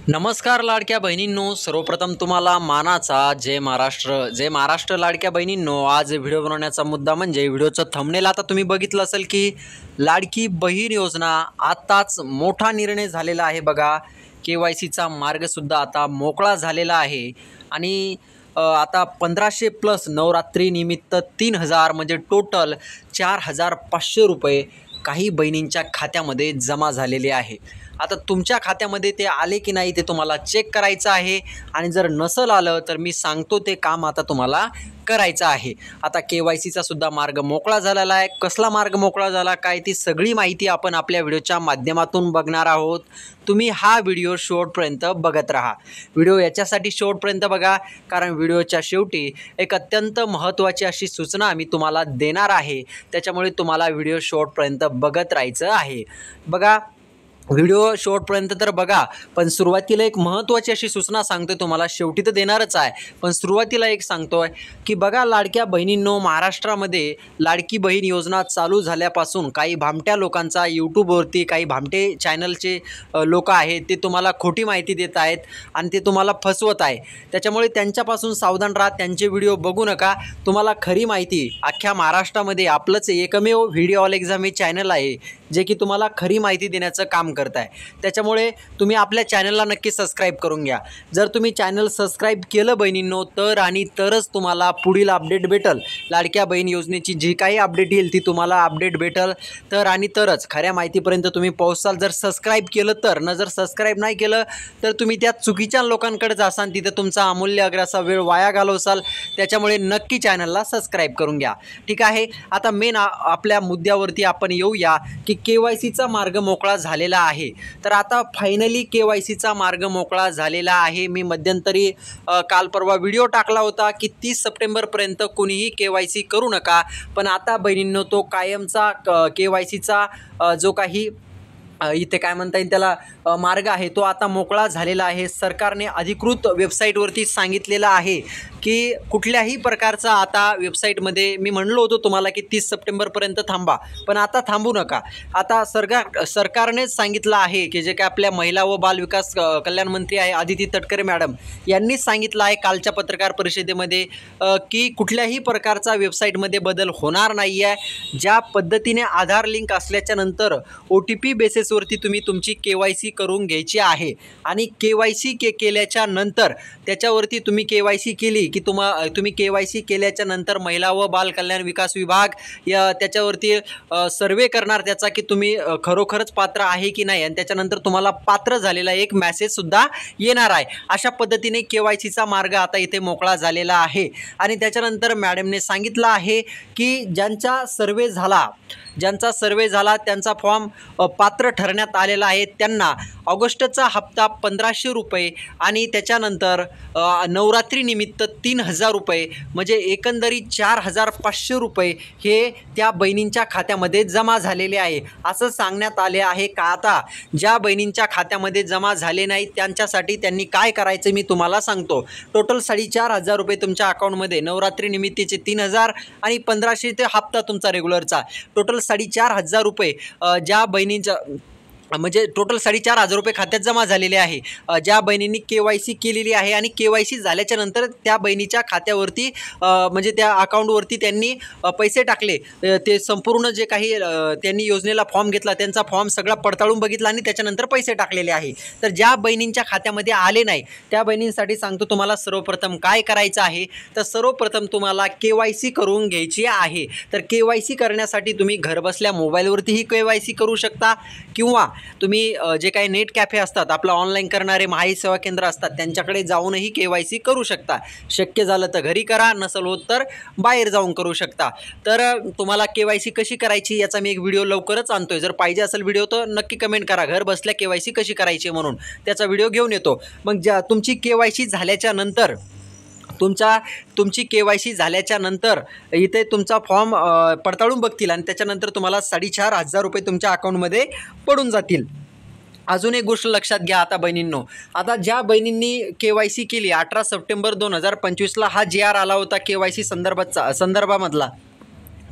नमस्कार लाडक्या बहिणींनो, सर्वप्रथम तुम्हाला मानाचा जय महाराष्ट्र लाडक्या बहिणींनो. आज व्हिडिओ बनवण्याचा मुद्दा म्हणजे व्हिडिओचं थंबनेल आता तुम्ही बघितलं असेल की लाडकी बहीण योजना आताच मोठा निर्णय झालेला आहे बघा. KYCचा मार्गसुद्धा आता मोकळा झालेला आहे आणि आता 1500 प्लस नवरात्रीनिमित्त 3000 म्हणजे टोटल 4500 रुपये काही बहिणींच्या खात्यामध्ये जमा झालेले आहे. आता तुमच्या खात्यामध्ये ते आले की नाही ते तुम्हाला चेक करायचं आहे आणि जर नसेल आलं तर मी सांगतो ते काम आता तुम्हाला करायचं आहे. आता KYCचा सुद्धा मार्ग मोकळा झालेला आहे. कसला मार्ग मोकळा झाला काय ती सगळी माहिती आपण आपल्या व्हिडिओच्या माध्यमातून बघणार आहोत. तुम्ही हा व्हिडिओ शेवटपर्यंत बघत राहा. व्हिडिओ याच्यासाठी शेवटपर्यंत बघा कारण व्हिडिओच्या शेवटी एक अत्यंत महत्त्वाची अशी सूचना मी तुम्हाला देणार आहे. त्याच्यामुळे तुम्हाला व्हिडिओ शेवटपर्यंत बघत राहायचं आहे. बघा व्हिडिओ शेवटपर्यंत तर बघा, पण सुरुवातीला एक महत्त्वाची अशी सूचना सांगतोय तुम्हाला. शेवटी तर देणारच आहे पण सुरुवातीला एक सांगतोय की बघा लाडक्या बहिणींनो, महाराष्ट्रामध्ये लाडकी बहीण योजना चालू झाल्यापासून काही भामट्या लोकांचा यूट्यूबवरती काही भामटे चॅनलचे लोक आहेत ते तुम्हाला खोटी माहिती देत आहेत आणि ते तुम्हाला फसवत आहे. त्याच्यामुळे त्यांच्यापासून सावधान राहा. त्यांचे व्हिडिओ बघू नका. तुम्हाला खरी माहिती अख्ख्या महाराष्ट्रामध्ये आपलंच एकमेव व्हिडिओ ऑल एक्झाम हे चॅनल आहे जे की तुम्हाला खरी माहिती देण्याचं काम करत आहे. त्याच्यामुळे तुम्ही आपल्या चॅनलला नक्की सबस्क्राईब करून घ्या. जर तुम्ही चॅनल सबस्क्राईब केलं बहिणींनो तर आणि तरच तुम्हाला पुढील अपडेट भेटल. लाडक्या बहीण योजनेची जी काही अपडेट येईल ती तुम्हाला अपडेट भेटल तर आणि तरच खऱ्या माहितीपर्यंत तुम्ही पोहोचाल. जर सबस्क्राईब केलं तर जर सबस्क्राईब नाही केलं तर तुम्ही त्या चुकीच्या लोकांकडे जासाल, तिथे तुमचा अमूल्य अग्रासा वेळ वाया घालवसाल. त्याच्यामुळे नक्की चॅनलला सबस्क्राईब करून घ्या. ठीक आहे. आता मेन आपल्या मुद्द्यावरती आपण येऊया की KYCचा मार्ग मोकळा झालेला आहे. तर आता फायनली KYCचा मार्ग मोकळा झालेला आहे. मी मध्यंतरी काल परवा व्हिडिओ टाकला होता की 30 सप्टेंबरपर्यंत कोणीही KYC करू नका. पण आता बहिणींनो तो कायमचा KYCचा जो काही इथे काय म्हणता येईल त्याला मार्ग आहे तो आता मोकळा झालेला आहे. सरकारने अधिकृत वेबसाईटवरती सांगितलेलं आहे की कुठल्याही प्रकारचा आता वेबसाईटमध्ये मी म्हणलो होतो तुम्हाला की 30 सप्टेंबरपर्यंत थांबा, पण आता थांबू नका. आता सरकारनेच सांगितलं आहे की जे काय आपल्या महिला व बालविकास कल्याण मंत्री आहे आदिती तटकरे मॅडम यांनीच सांगितलं आहे कालच्या पत्रकार परिषदेमध्ये की कुठल्याही प्रकारचा वेबसाईटमध्ये बदल होणार नाही आहे. ज्या पद्धतीने आधार लिंक असल्याच्या नंतर OTP बेसिसवरती तुम्ही तुमची KYC करून घ्यायची आहे आणि KYC केल्याच्या नंतर त्याच्यावरती तुम्ही KYC केली की तुम्ही KYC केल्याच्या नंतर महिला व बाल कल्याण विकास विभाग त्याच्यावरती सर्वे करणार त्याचा की तुम्ही खरोखरच पात्र आहे की नाही आणि त्याच्यानंतर तुम्हाला पात्र झालेला एक मेसेजसुद्धा येणार आहे. अशा पद्धतीने KYCचा मार्ग आता इथे मोकळा झालेला आहे. आणि त्याच्यानंतर मॅडमने सांगितलं आहे की ज्यांचा सर्वे झाला त्यांचा फॉर्म पात्र ठरण्यात आलेला आहे त्यांना ऑगस्टचा हप्ता 1500 रुपये आणि त्याच्यानंतर नवरात्रीनिमित्त 3000 रुपये म्हणजे एकंदरीत 4500 रुपये हे त्या बहिणींच्या खात्यामध्ये जमा झालेले आहे असं सांगण्यात आले आहे. का आता ज्या बहिणींच्या खात्यामध्ये जमा झाले नाही त्यांच्यासाठी त्यांनी काय करायचं मी तुम्हाला सांगतो. टोटल 4500 रुपये तुमच्या अकाउंटमध्ये नवरात्रीनिमित्तचे 3000 आणि 1500 ते हप्ता तुमचा रेग्युलरचा टोटल 4500 रुपये ज्या बहिणींच्या म्हणजे टोटल 4500 रुपये खात्यात जमा झालेले आहे. ज्या बहिणींनी KYC केलेली आहे आणि KYC झाल्याच्या नंतर त्या बहिणीच्या खात्यावरती म्हणजे त्या अकाउंटवरती त्यांनी पैसे टाकले. ते संपूर्ण जे काही त्यांनी योजनेला फॉर्म घेतला त्यांचा फॉर्म सगळा पडताळून बघितला आणि त्याच्यानंतर पैसे टाकलेले आहे. तर ज्या बहिणींच्या खात्यामध्ये आले नाही त्या बहिणींसाठी सांगतो तुम्हाला सर्वप्रथम काय करायचं आहे. तर सर्वप्रथम तुम्हाला KYC करून घ्यायची आहे. तर KYC करण्यासाठी तुम्ही घरबसल्या मोबाईलवरतीही KYC करू शकता किंवा तुम्ही जे काही नेट कॅफे असतात आपलं ऑनलाईन करणारे महाई सेवा केंद्र असतात त्यांच्याकडे जाऊनही KYC करू शकता. शक्य झालं तर घरी करा, नसेल होत तर बाहेर जाऊन करू शकता. तर तुम्हाला KYC कशी करायची याचा मी एक व्हिडिओ लवकरच आणतोय. जर पाहिजे असेल व्हिडिओ तर नक्की कमेंट करा घर बसल्या KYC कशी करायची म्हणून, त्याचा व्हिडिओ घेऊन येतो. मग तुमची KYC झाल्याच्या नंतर तुमची KYC झाल्याच्या नंतर इथे तुमचा फॉर्म पडताळून बघतील आणि त्याच्यानंतर तुम्हाला 4500 रुपये तुमच्या अकाउंटमध्ये पडून जातील. अजून एक गोष्ट लक्षात घ्या आता बहिणींनो, आता ज्या बहिणींनी KYC केली 18 सप्टेंबर 2025ला हा GR आला होता KYC संदर्भामधला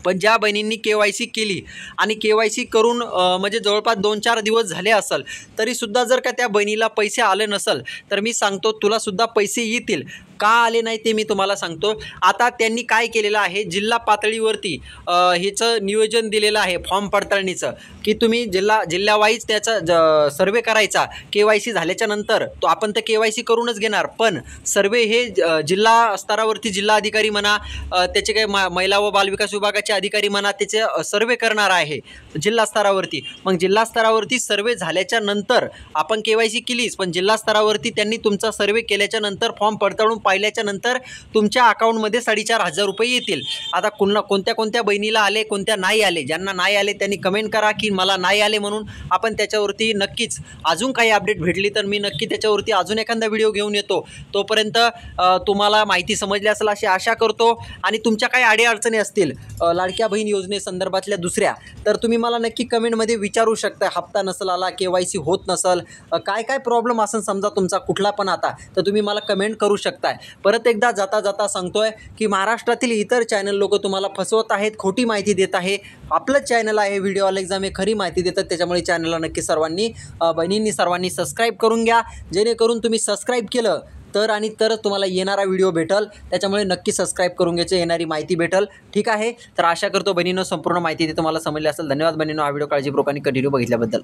पण ज्या बहिणींनी KYC केली आणि KYC करून म्हणजे जवळपास 2-4 दिवस झाले असेल तरीसुद्धा जर का त्या बहिणीला पैसे आले नसेल तर मी सांगतो तुलासुद्धा पैसे येतील. का आले नाही ते मी तुम्हाला सांगतो. आता त्यांनी काय केलेलं आहे, जिल्हा पातळीवरती ह्याचं नियोजन दिलेलं आहे फॉर्म पडताळणीचं, की तुम्ही जिल्हावाईज त्याचा सर्वे करायचा. KYC झाल्याच्या नंतर तो आपण तर KYC करूनच घेणार, पण सर्वे हे जिल्हा स्तरावरती जिल्हा अधिकारी म्हणा, त्याचे काही महिला व बालविकास विभागाचे अधिकारी म्हणा, त्याचे सर्वे करणार आहे जिल्हा स्तरावरती. मग जिल्हा स्तरावरती सर्वे झाल्याच्या नंतर आपण KYC केलीच, पण जिल्हा स्तरावरती त्यांनी तुमचा सर्वे केल्याच्या नंतर फॉर्म पडताळून पाहिल्याच्या नंतर तुमच्या अकाउंटमध्ये 4,500 रुपये येतील. आता कोणत्या बहिणीला आले, कोणत्या नाही आले, ज्यांना नाही आले त्यांनी कमेंट करा की मला नाही आले म्हणून. आपण त्याच्यावरती नक्कीच अजून काही अपडेट भेटली तर मी नक्की त्याच्यावरती अजून एखादा व्हिडिओ घेऊन येतो. तोपर्यंत तुम्हाला माहिती समजली असेल अशी आशा करतो. आणि तुमच्या काही अडीअडचणी असतील लाडक्या बहीण योजनेसंदर्भातल्या दुसऱ्या, तर तुम्ही मला नक्की कमेंटमध्ये विचारू शकता. हप्ता नसेल आला, KYC होत नसेल, काय प्रॉब्लेम असेल समजा तुमचा कुठला पण आता, तर तुम्ही मला कमेंट करू शकताय. परत एकदा जाता सांगतोय की महाराष्ट्रातील इतर चॅनल लोक तुम्हाला फसवत आहेत, खोटी माहिती देत आहे. आपलं चॅनल आहे व्हिडिओ एक्झाम हे खरी माहिती देतात. त्याच्यामुळे चॅनलला नक्की बहिणींनी सर्वांनी सबस्क्राईब करून घ्या. जेणेकरून तुम्ही सबस्क्राईब केलं तरच तुम्हाला येणारा व्हिडिओ भेटल. त्याच्यामुळे नक्की सबस्क्राईब करून घ्यायचे, येणारी माहिती भेटल. ठीक आहे, तर आशा करतो बहिणींनो संपूर्ण माहिती तुम्हाला समजली असेल. धन्यवाद बहिणींनो, हा व्हिडिओ काळजीपूर्वक आणि कंटिन्यू बघितल्याबद्दल.